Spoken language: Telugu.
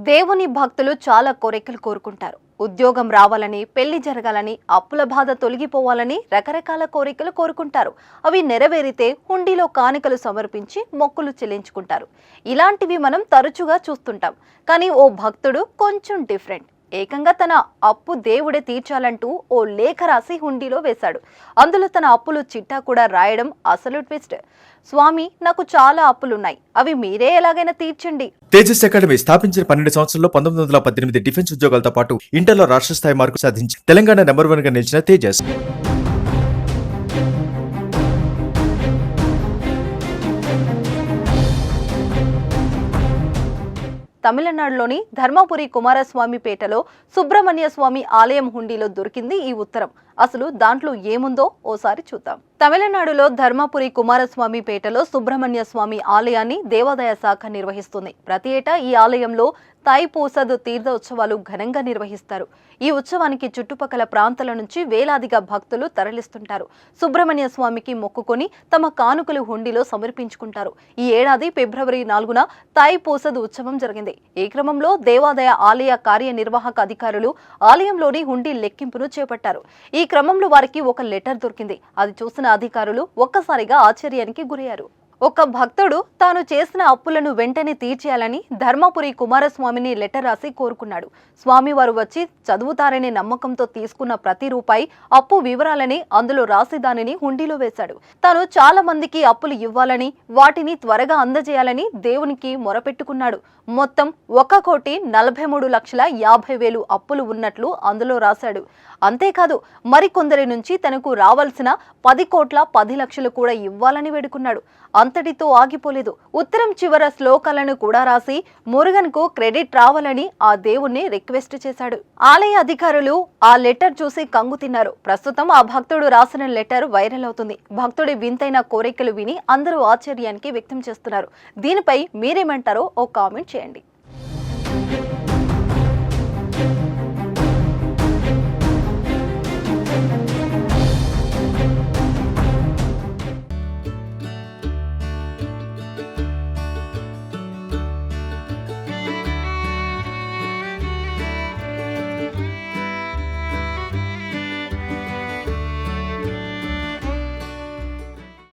దేవుని భక్తులు చాలా కోరికలు కోరుకుంటారు. ఉద్యోగం రావాలని, పెళ్లి జరగాలని, అప్పుల బాధ తొలగిపోవాలని రకరకాల కోరికలు కోరుకుంటారు. అవి నెరవేరితే హుండీలో కానుకలు సమర్పించి మొక్కులు చెల్లించుకుంటారు. ఇలాంటివి మనం తరచుగా చూస్తుంటాం. కానీ ఓ భక్తుడు కొంచెం డిఫరెంట్. ఏకంగా తన అప్పు దేవుడే తీర్చాలంటూ ఓ లేఖ రాసి హుండీలో వేశాడు. అందులో తన అప్పులు చిట్టా కూడా రాయడం అసలు ట్విస్ట్. స్వామి, నాకు చాలా అప్పులున్నాయి, అవి మీరే ఎలాగైనా తీర్చండి. తేజస్ అకాడమీ స్థాపించిన 12 సంవత్సరాల్లో 1918 డిఫెన్స్ ఉద్యోగాలతో పాటు ఇంటర్లో రాష్ట్ర స్థాయి మార్కు సాధించి తెలంగాణ నెంబర్ 1 గా నిలిచిన తేజస్ తమిళనాడులోని ధర్మపురి కుమారస్వామి పేటలో సుబ్రహ్మణ్య స్వామి ఆలయం హుండీలో దొరికింది ఈ ఉత్తరం. అసలు దాంట్లో ఏముందో ఓసారి చూద్దాం. తమిళనాడులో ధర్మపురి కుమారస్వామి పేటలో సుబ్రహ్మణ్య స్వామి ఆలయాన్ని దేవాదాయ శాఖ నిర్వహిస్తుంది. ప్రతి ఏటా ఈ ఆలయంలో తాయిపూసద్ తీర్థ ఉత్సవాలు ఘనంగా నిర్వహిస్తారు. ఈ ఉత్సవానికి చుట్టుపక్కల ప్రాంతాల నుంచి వేలాదిగా భక్తులు తరలిస్తుంటారు. సుబ్రహ్మణ్య స్వామికి మొక్కుకొని తమ కానుకలు హుండీలో సమర్పించుకుంటారు. ఈ ఏడాది ఫిబ్రవరి 4న తాయిపూసద్ ఉత్సవం జరిగింది. ఈ క్రమంలో దేవాదాయ ఆలయ కార్యనిర్వాహక అధికారులు ఆలయంలోని హుండీ లెక్కింపును చేపట్టారు. ఈ క్రమంలో వారికి ఒక లెటర్ దొరికింది. అది చూసిన అధికారులు ఒక్కసారిగా ఆశ్చర్యానికి గురయ్యారు. ఒక భక్తుడు తాను చేసిన అప్పులను వెంటనే తీర్చేయాలని ధర్మపురి కుమారస్వామిని లెటర్ రాసి కోరుకున్నాడు. స్వామివారు వచ్చి చదువుతారనే నమ్మకంతో తీసుకున్న ప్రతి రూపాయి అప్పు వివరాలని అందులో రాసి దానిని హుండీలో వేశాడు. తాను చాలా మందికి అప్పులు ఇవ్వాలని, వాటిని త్వరగా అందజేయాలని దేవునికి మొరపెట్టుకున్నాడు. మొత్తం 1,43,50,000 అప్పులు ఉన్నట్లు అందులో రాశాడు. అంతేకాదు మరికొందరి నుంచి తనకు రావాల్సిన 10,10,00,000 కూడా ఇవ్వాలని వేడుకున్నాడు. అంతటితో ఆగిపోలేదు. ఉత్తరం చివర శ్లోకాలను కూడా రాసి మురుగన్ కు క్రెడిట్ రావాలని ఆ దేవుణ్ణి రిక్వెస్ట్ చేశాడు. ఆలయ అధికారులు ఆ లెటర్ చూసి కంగు తిన్నారు. ప్రస్తుతం ఆ భక్తుడు రాసిన లెటర్ వైరల్ అవుతుంది. భక్తుడి వింతైన కోరికలు విని అందరూ ఆశ్చర్యానికి వ్యక్తం చేస్తున్నారు. దీనిపై మీరేమంటారో ఓ కామెంట్ చేయండి.